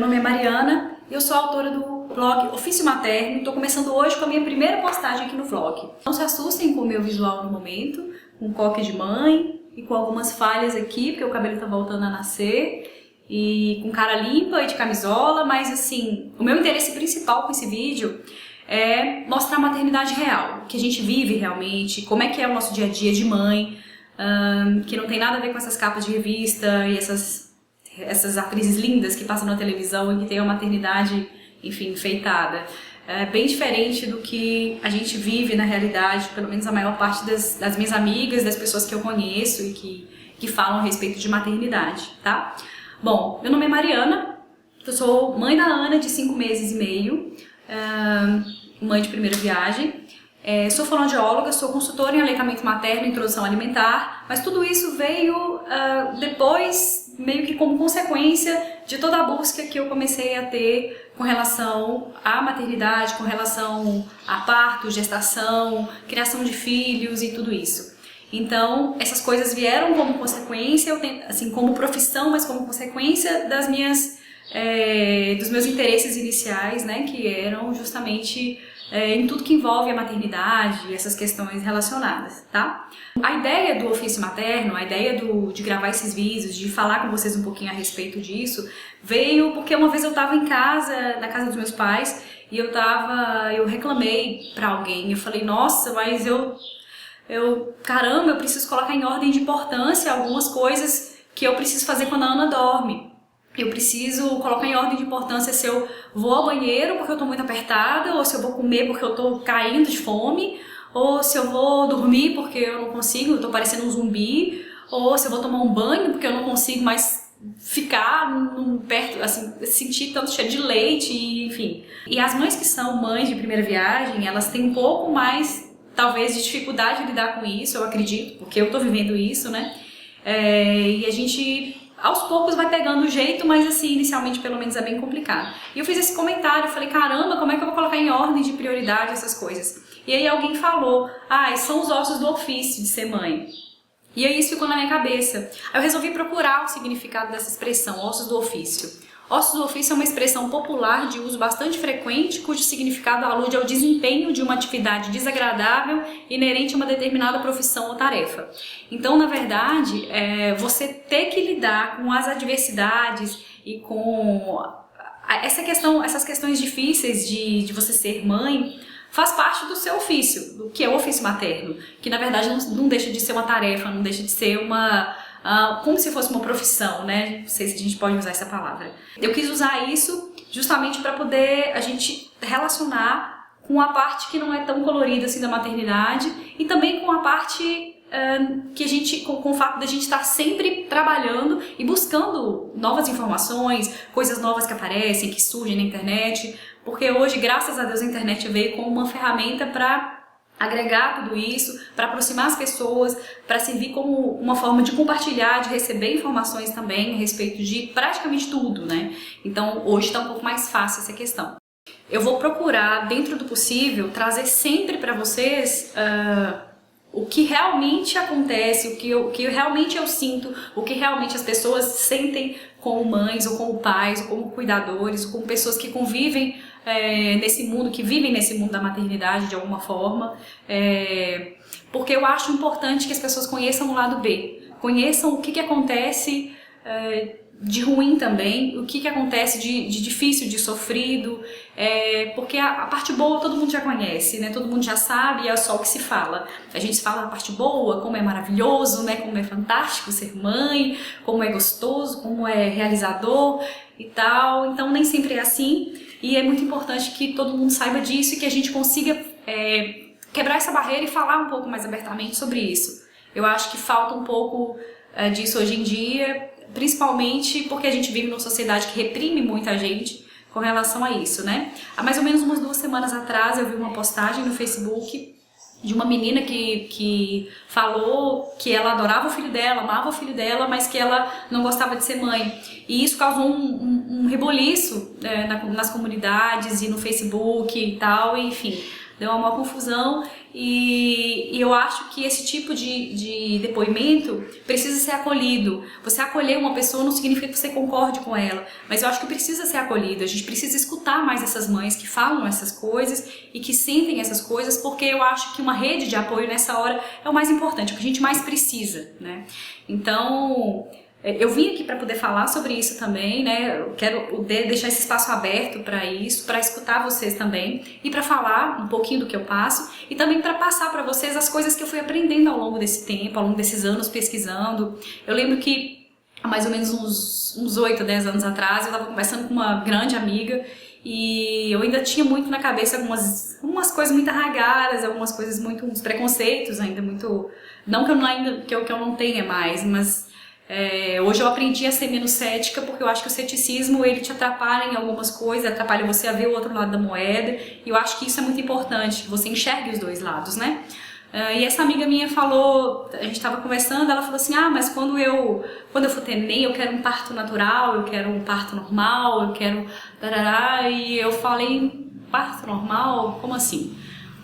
nome é Mariana e eu sou autora do blog Ofício Materno. Estou começando hoje com a minha primeira postagem aqui no vlog. Não se assustem com o meu visual no momento, com coque de mãe e com algumas falhas aqui, porque o cabelo está voltando a nascer, e com cara limpa e de camisola, mas assim, o meu interesse principal com esse vídeo é mostrar a maternidade real, o que a gente vive realmente, como é que é o nosso dia a dia de mãe, que não tem nada a ver com essas capas de revista e essas atrizes lindas que passam na televisão e que tem uma maternidade, enfim, enfeitada. É bem diferente do que a gente vive na realidade, pelo menos a maior parte das minhas amigas, das pessoas que eu conheço e que falam a respeito de maternidade, tá? Bom, meu nome é Mariana, eu sou mãe da Ana de 5 meses e meio, mãe de primeira viagem. Sou fonoaudióloga, sou consultora em aleitamento materno e introdução alimentar, mas tudo isso veio depois, meio que como consequência de toda a busca que eu comecei a ter com relação à maternidade, com relação a parto, gestação, criação de filhos e tudo isso. Então, essas coisas vieram como consequência, assim, como profissão, mas como consequência dos meus interesses iniciais, né, que eram justamente em tudo que envolve a maternidade e essas questões relacionadas, tá? A ideia do ofício materno, a ideia de gravar esses vídeos, de falar com vocês um pouquinho a respeito disso, veio porque uma vez eu estava em casa, na casa dos meus pais, e eu reclamei pra alguém, eu falei, nossa, mas caramba, eu preciso colocar em ordem de importância algumas coisas que eu preciso fazer quando a Ana dorme. Eu preciso colocar em ordem de importância se eu vou ao banheiro porque eu tô muito apertada, ou se eu vou comer porque eu tô caindo de fome, ou se eu vou dormir porque eu não consigo, eu tô parecendo um zumbi, ou se eu vou tomar um banho porque eu não consigo mais ficar perto, assim, sentir tanto cheiro de leite, enfim. E as mães que são mães de primeira viagem, elas têm um pouco mais, talvez, de dificuldade de lidar com isso, eu acredito, porque eu tô vivendo isso, né? E a gente aos poucos vai pegando o jeito, mas assim, inicialmente pelo menos é bem complicado. E eu fiz esse comentário, eu falei, caramba, como é que eu vou colocar em ordem de prioridade essas coisas? E aí alguém falou, são os ossos do ofício de ser mãe. E aí isso ficou na minha cabeça. Aí eu resolvi procurar o significado dessa expressão, ossos do ofício. Ossos do ofício é uma expressão popular de uso bastante frequente, cujo significado alude ao desempenho de uma atividade desagradável inerente a uma determinada profissão ou tarefa. Então, na verdade, você ter que lidar com as adversidades e com essas questões difíceis de você ser mãe, faz parte do seu ofício, do que é o ofício materno, que na verdade não deixa de ser uma tarefa, não deixa de ser como se fosse uma profissão, né? Não sei se a gente pode usar essa palavra. Eu quis usar isso justamente para poder a gente relacionar com a parte que não é tão colorida assim da maternidade e também com a parte com o fato da gente estar sempre trabalhando e buscando novas informações, coisas novas que aparecem, que surgem na internet, porque hoje, graças a Deus, a internet veio como uma ferramenta para agregar tudo isso, para aproximar as pessoas, para servir como uma forma de compartilhar, de receber informações também a respeito de praticamente tudo, né? Então hoje está um pouco mais fácil essa questão. Eu vou procurar, dentro do possível, trazer sempre para vocês o que realmente acontece, o que realmente eu sinto, o que realmente as pessoas sentem como mães, ou como pais, ou como cuidadores, ou como pessoas que convivem nesse mundo, que vivem nesse mundo da maternidade de alguma forma, porque eu acho importante que as pessoas conheçam o lado B, conheçam o que acontece de ruim também, o que acontece de difícil, de sofrido, porque a parte boa todo mundo já conhece, né? Todo mundo já sabe, é só o que se fala. A gente fala da parte boa, como é maravilhoso, né? Como é fantástico ser mãe, como é gostoso, como é realizador e tal. Então nem sempre é assim, e é muito importante que todo mundo saiba disso e que a gente consiga quebrar essa barreira e falar um pouco mais abertamente sobre isso. Eu acho que falta um pouco disso hoje em dia, principalmente porque a gente vive numa sociedade que reprime muita gente com relação a isso, né? Há mais ou menos umas 2 semanas atrás eu vi uma postagem no Facebook de uma menina que falou que ela adorava o filho dela, amava o filho dela, mas que ela não gostava de ser mãe. E isso causou um reboliço nas comunidades e no Facebook e tal, enfim. deu uma maior confusão e eu acho que esse tipo de depoimento precisa ser acolhido. Você acolher uma pessoa não significa que você concorde com ela, mas eu acho que precisa ser acolhido. A gente precisa escutar mais essas mães que falam essas coisas e que sentem essas coisas, porque eu acho que uma rede de apoio nessa hora é o mais importante, o que a gente mais precisa, né? Então, eu vim aqui para poder falar sobre isso também, né? Eu quero poder deixar esse espaço aberto para isso, para escutar vocês também e para falar um pouquinho do que eu passo e também para passar para vocês as coisas que eu fui aprendendo ao longo desse tempo, ao longo desses anos pesquisando. Eu lembro que há mais ou menos uns 8, 10 anos atrás eu estava conversando com uma grande amiga e eu ainda tinha muito na cabeça algumas coisas muito arraigadas, algumas coisas uns preconceitos ainda muito... Não que eu não tenha mais, mas... hoje eu aprendi a ser menos cética, porque eu acho que o ceticismo ele te atrapalha em algumas coisas, atrapalha você a ver o outro lado da moeda, e eu acho que isso é muito importante, que você enxergue os dois lados, né? E essa amiga minha falou, a gente estava conversando, ela falou assim, mas quando eu for ter neném, eu quero um parto natural, eu quero um parto normal, eu quero... Tarará, e eu falei, parto normal? Como assim?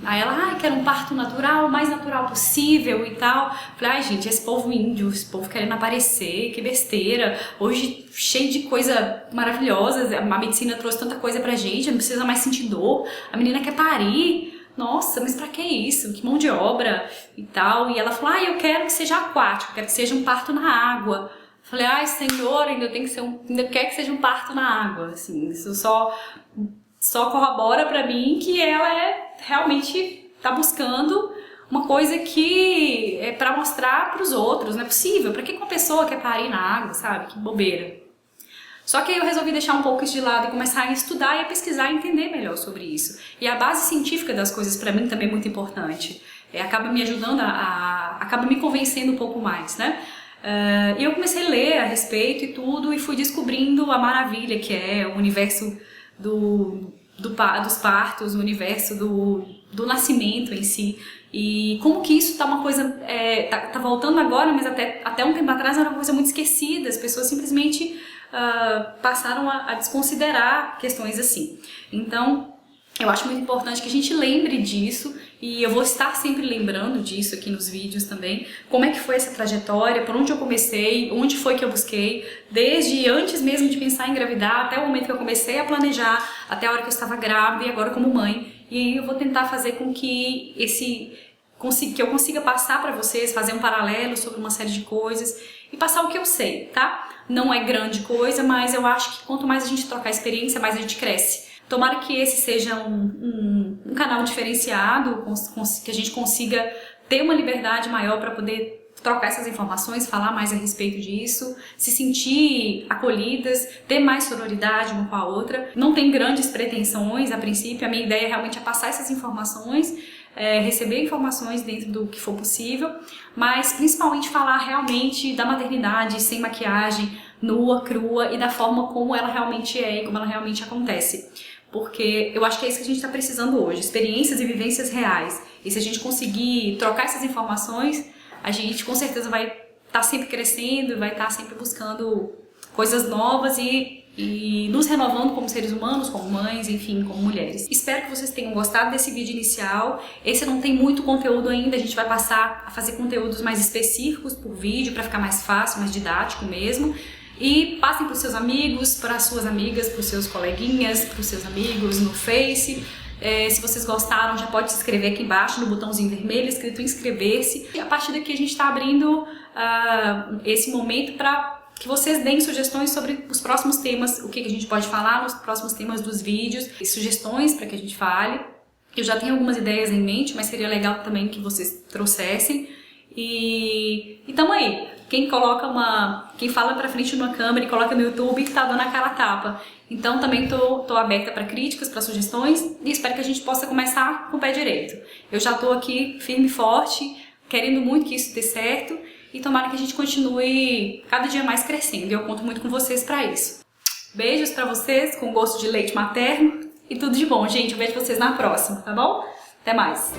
Aí ela, quero um parto natural, o mais natural possível e tal. Falei, gente, esse povo índio, esse povo querendo aparecer, que besteira. Hoje, cheio de coisa maravilhosa, a medicina trouxe tanta coisa pra gente, não precisa mais sentir dor. A menina quer parir. Nossa, mas pra que isso? Que mão de obra e tal. E ela falou, eu quero que seja aquático, quero que seja um parto na água. Falei, senhor, ainda quer que seja um parto na água. Assim, isso só corrobora pra mim que ela realmente tá buscando uma coisa que é pra mostrar pros outros, não é possível. Pra que uma pessoa quer parir na água, sabe? Que bobeira. Só que aí eu resolvi deixar um pouco isso de lado e começar a estudar e a pesquisar e entender melhor sobre isso. E a base científica das coisas pra mim também é muito importante. Acaba me ajudando acaba me convencendo um pouco mais, né? E eu comecei a ler a respeito e tudo e fui descobrindo a maravilha que é o universo dos partos, o universo do nascimento em si, e como que isso tá uma coisa, tá voltando agora, mas até um tempo atrás era uma coisa muito esquecida, as pessoas simplesmente passaram a desconsiderar questões assim. Então, eu acho muito importante que a gente lembre disso, e eu vou estar sempre lembrando disso aqui nos vídeos também, como é que foi essa trajetória, por onde eu comecei, onde foi que eu busquei, desde antes mesmo de pensar em engravidar, até o momento que eu comecei a planejar, até a hora que eu estava grávida e agora como mãe. E aí eu vou tentar fazer com que eu consiga passar para vocês, fazer um paralelo sobre uma série de coisas e passar o que eu sei, tá? Não é grande coisa, mas eu acho que quanto mais a gente trocar experiência, mais a gente cresce. Tomara que esse seja um canal diferenciado, que a gente consiga ter uma liberdade maior para poder trocar essas informações, falar mais a respeito disso, se sentir acolhidas, ter mais sororidade uma com a outra. Não tem grandes pretensões a princípio, a minha ideia realmente é passar essas informações, receber informações dentro do que for possível, mas principalmente falar realmente da maternidade sem maquiagem, nua, crua e da forma como ela realmente é e como ela realmente acontece. Porque eu acho que é isso que a gente está precisando hoje, experiências e vivências reais. E se a gente conseguir trocar essas informações, a gente com certeza vai estar sempre crescendo, vai estar sempre buscando coisas novas e nos renovando como seres humanos, como mães, enfim, como mulheres. Espero que vocês tenham gostado desse vídeo inicial. Esse não tem muito conteúdo ainda, a gente vai passar a fazer conteúdos mais específicos por vídeo, para ficar mais fácil, mais didático mesmo. E passem para os seus amigos, para as suas amigas, para os seus coleguinhas, para os seus amigos no Face. Se vocês gostaram, já pode se inscrever aqui embaixo no botãozinho vermelho escrito inscrever-se. E a partir daqui a gente está abrindo esse momento para que vocês deem sugestões sobre os próximos temas, o que a gente pode falar nos próximos temas dos vídeos, e sugestões para que a gente fale. Eu já tenho algumas ideias em mente, mas seria legal também que vocês trouxessem. E tamo aí. Quem fala pra frente numa câmera e coloca no YouTube tá dando aquela tapa. Então também tô aberta para críticas, para sugestões e espero que a gente possa começar com o pé direito. Eu já tô aqui firme e forte, querendo muito que isso dê certo e tomara que a gente continue cada dia mais crescendo. E eu conto muito com vocês para isso. Beijos para vocês com gosto de leite materno e tudo de bom, gente. Eu vejo vocês na próxima, tá bom? Até mais!